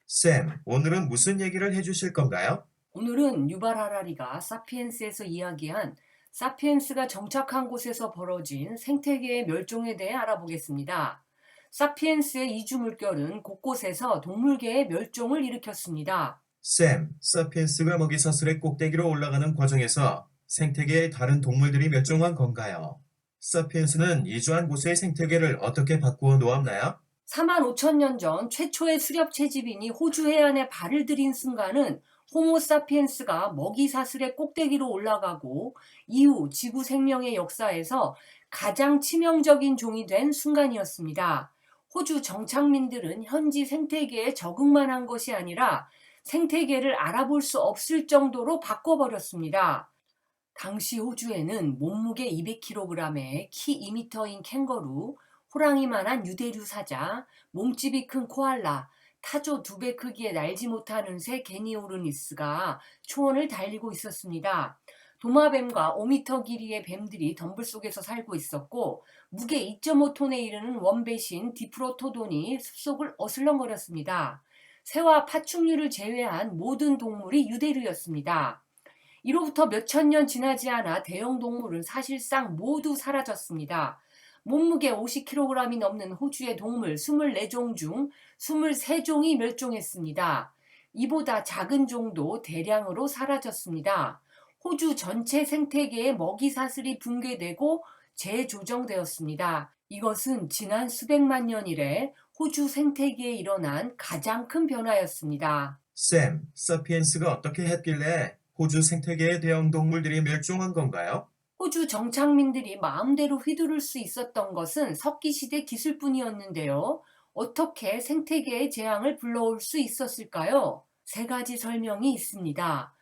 쌤, 오늘은 무슨 얘기를 해주실 건가요? 오늘은 유발 하라리가 사피엔스에서 이야기한 사피엔스가 정착한 곳에서 벌어진 생태계의 멸종에 대해 알아보겠습니다. 사피엔스의 이주 물결은 곳곳에서 동물계의 멸종을 일으켰습니다. 쌤, 사피엔스가 먹이사슬의 꼭대기로 올라가는 과정에서 생태계의 다른 동물들이 멸종한 건가요? 사피엔스는 이주한 곳의 생태계를 어떻게 바꾸어 놓았나요? 4만 5천 년 전 최초의 수렵 채집인이 호주 해안에 발을 들인 순간은 호모 사피엔스가 먹이 사슬의 꼭대기로 올라가고 이후 지구 생명의 역사에서 가장 치명적인 종이 된 순간이었습니다. 호주 정착민들은 현지 생태계에 적응만 한 것이 아니라 생태계를 알아볼 수 없을 정도로 바꿔버렸습니다. 당시 호주에는 몸무게 200kg에 키 2m인 캥거루, 호랑이만한 유대류 사자, 몸집이 큰 코알라, 타조 2배 크기의 날지 못하는 새 게니오르니스가 초원을 달리고 있었습니다. 도마뱀과 5m 길이의 뱀들이 덤불 속에서 살고 있었고, 무게 2.5톤에 이르는 원배신 디프로토돈이 숲속을 어슬렁거렸습니다. 새와 파충류를 제외한 모든 동물이 유대류였습니다. 이로부터 몇천 년 지나지 않아 대형 동물은 사실상 모두 사라졌습니다. 몸무게 50kg이 넘는 호주의 동물 24종 중 23종이 멸종했습니다. 이보다 작은 종도 대량으로 사라졌습니다. 호주 전체 생태계의 먹이 사슬이 붕괴되고 재조정되었습니다. 이것은 지난 수백만 년 이래 호주 생태계에 일어난 가장 큰 변화였습니다. 쌤, 사피엔스가 어떻게 했길래 호주 생태계의 대형 동물들이 멸종한 건가요? 호주 정착민들이 마음대로 휘두를 수 있었던 것은 석기시대 기술뿐이었는데요. 어떻게 생태계의 재앙을 불러올 수 있었을까요? 세 가지 설명이 있습니다.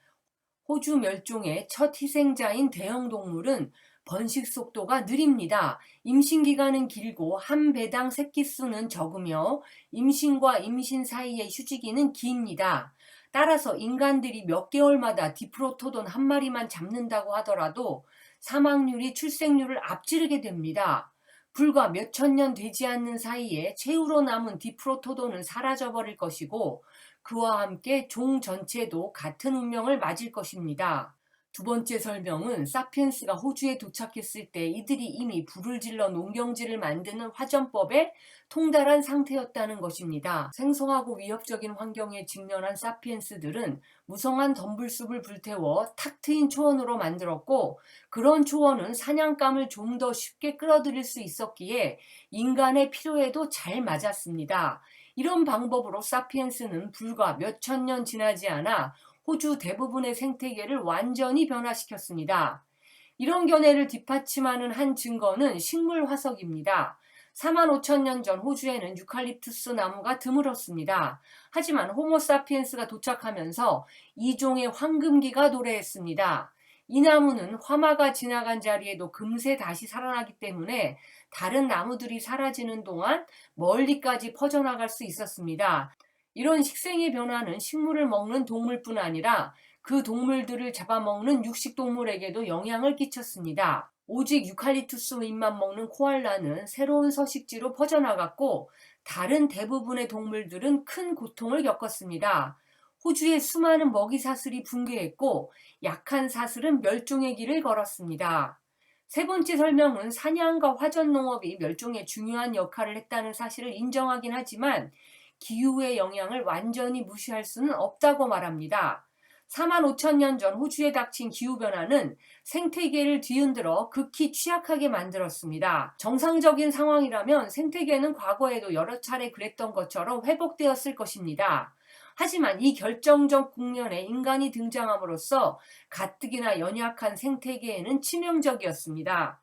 호주 멸종의 첫 희생자인 대형 동물은 번식 속도가 느립니다. 임신 기간은 길고 한 배당 새끼 수는 적으며 임신과 임신 사이의 휴지기는 깁니다. 따라서 인간들이 몇 개월마다 디프로토돈 한 마리만 잡는다고 하더라도 사망률이 출생률을 앞지르게 됩니다. 불과 몇천 년 되지 않는 사이에 최후로 남은 디프로토돈은 사라져버릴 것이고 그와 함께 종 전체도 같은 운명을 맞을 것입니다. 두 번째 설명은 사피엔스가 호주에 도착했을 때 이들이 이미 불을 질러 농경지를 만드는 화전법에 통달한 상태였다는 것입니다. 생소하고 위협적인 환경에 직면한 사피엔스들은 무성한 덤불숲을 불태워 탁 트인 초원으로 만들었고, 그런 초원은 사냥감을 좀 더 쉽게 끌어들일 수 있었기에 인간의 필요에도 잘 맞았습니다. 이런 방법으로 사피엔스는 불과 몇천 년 지나지 않아 호주 대부분의 생태계를 완전히 변화시켰습니다. 이런 견해를 뒷받침하는 한 증거는 식물 화석입니다. 4만 5천 년 전 호주에는 유칼립투스 나무가 드물었습니다. 하지만 호모사피엔스가 도착하면서 이 종의 황금기가 도래했습니다. 이 나무는 화마가 지나간 자리에도 금세 다시 살아나기 때문에 다른 나무들이 사라지는 동안 멀리까지 퍼져나갈 수 있었습니다. 이런 식생의 변화는 식물을 먹는 동물뿐 아니라 그 동물들을 잡아먹는 육식동물에게도 영향을 끼쳤습니다. 오직 유칼립투스 잎만 먹는 코알라는 새로운 서식지로 퍼져나갔고, 다른 대부분의 동물들은 큰 고통을 겪었습니다. 호주의 수많은 먹이 사슬이 붕괴했고, 약한 사슬은 멸종의 길을 걸었습니다. 세 번째 설명은 사냥과 화전 농업이 멸종에 중요한 역할을 했다는 사실을 인정하긴 하지만 기후의 영향을 완전히 무시할 수는 없다고 말합니다. 4만 5천 년 전 호주에 닥친 기후변화는 생태계를 뒤흔들어 극히 취약하게 만들었습니다. 정상적인 상황이라면 생태계는 과거에도 여러 차례 그랬던 것처럼 회복되었을 것입니다. 하지만 이 결정적 국면에 인간이 등장함으로써 가뜩이나 연약한 생태계에는 치명적이었습니다.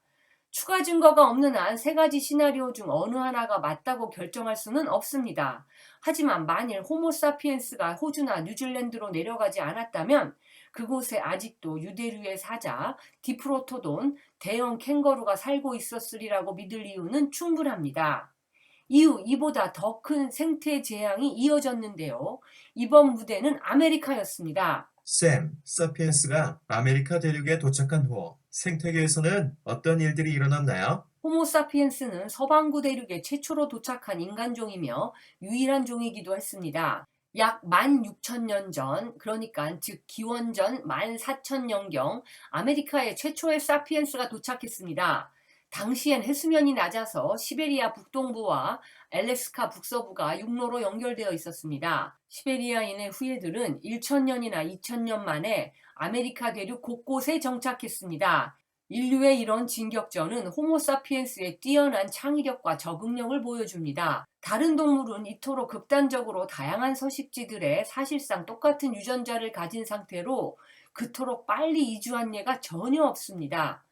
추가 증거가 없는 한 세 가지 시나리오 중 어느 하나가 맞다고 결정할 수는 없습니다. 하지만 만일 호모사피엔스가 호주나 뉴질랜드로 내려가지 않았다면 그곳에 아직도 유대류의 사자, 디프로토돈, 대형 캥거루가 살고 있었으리라고 믿을 이유는 충분합니다. 이후 이보다 더 큰 생태 재앙이 이어졌는데요. 이번 무대는 아메리카였습니다. 쌤, 사피엔스가 아메리카 대륙에 도착한 후 생태계에서는 어떤 일들이 일어났나요? 호모사피엔스는 서반구 대륙에 최초로 도착한 인간종이며 유일한 종이기도 했습니다. 약 16,000년 전, 그러니까 즉 기원전 14,000년경 아메리카에 최초의 사피엔스가 도착했습니다. 당시엔 해수면이 낮아서 시베리아 북동부와 알래스카 북서부가 육로로 연결되어 있었습니다. 시베리아인의 후예들은 1,000년이나 2,000년 만에 아메리카 대륙 곳곳에 정착했습니다. 인류의 이런 진격전은 호모사피엔스의 뛰어난 창의력과 적응력을 보여줍니다. 다른 동물은 이토록 극단적으로 다양한 서식지들에 사실상 똑같은 유전자를 가진 상태로 그토록 빨리 이주한 예가 전혀 없습니다.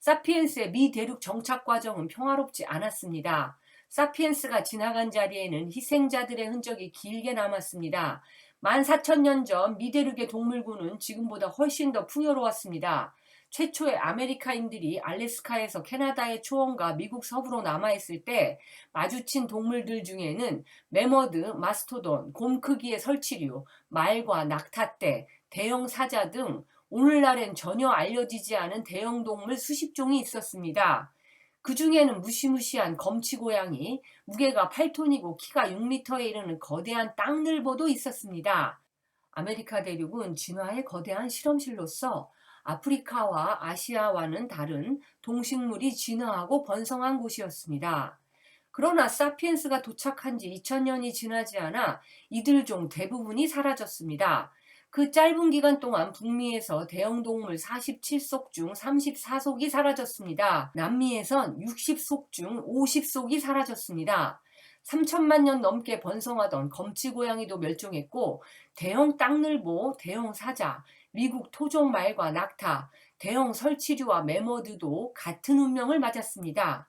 사피엔스의 미 대륙 정착 과정은 평화롭지 않았습니다. 사피엔스가 지나간 자리에는 희생자들의 흔적이 길게 남았습니다. 14,000년 전 미대륙의 동물군은 지금보다 훨씬 더 풍요로웠습니다. 최초의 아메리카인들이 알래스카에서 캐나다의 초원과 미국 서부로 남아있을 때 마주친 동물들 중에는 매머드, 마스토돈, 곰 크기의 설치류, 말과 낙타떼, 대형 사자 등 오늘날엔 전혀 알려지지 않은 대형 동물 수십 종이 있었습니다. 그 중에는 무시무시한 검치고양이, 무게가 8톤이고 키가 6m에 이르는 거대한 땅늘보도 있었습니다. 아메리카 대륙은 진화의 거대한 실험실로서 아프리카와 아시아와는 다른 동식물이 진화하고 번성한 곳이었습니다. 그러나 사피엔스가 도착한 지 2000년이 지나지 않아 이들 중 대부분이 사라졌습니다. 그 짧은 기간 동안 북미에서 대형동물 47속 중 34속이 사라졌습니다. 남미에선 60속 중 50속이 사라졌습니다. 3천만 년 넘게 번성하던 검치고양이도 멸종했고 대형 땅늘보, 대형 사자, 미국 토종 말과 낙타, 대형 설치류와 매머드도 같은 운명을 맞았습니다.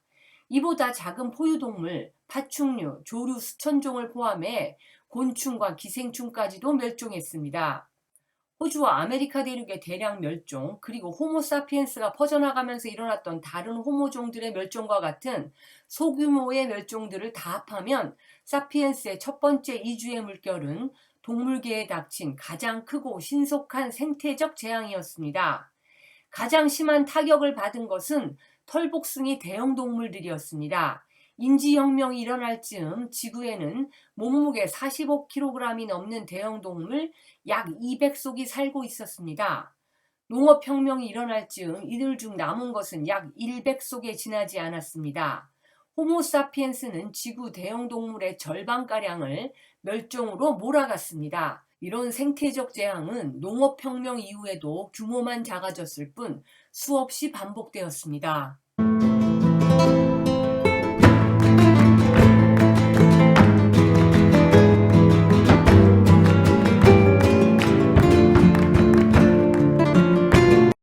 이보다 작은 포유동물, 파충류, 조류 수천 종을 포함해 곤충과 기생충까지도 멸종했습니다. 호주와 아메리카 대륙의 대량 멸종, 그리고 호모사피엔스가 퍼져나가면서 일어났던 다른 호모종들의 멸종과 같은 소규모의 멸종들을 다 합하면 사피엔스의 첫 번째 이주의 물결은 동물계에 닥친 가장 크고 신속한 생태적 재앙이었습니다. 가장 심한 타격을 받은 것은 털복숭이 대형 동물들이었습니다. 인지혁명이 일어날 즈음 지구에는 몸무게 45kg이 넘는 대형 동물 약 200속이 살고 있었습니다. 농업혁명이 일어날 즈음 이들 중 남은 것은 약 100속에 지나지 않았습니다. 호모사피엔스는 지구 대형 동물의 절반가량을 멸종으로 몰아갔습니다. 이런 생태적 재앙은 농업혁명 이후에도 규모만 작아졌을 뿐 수없이 반복되었습니다.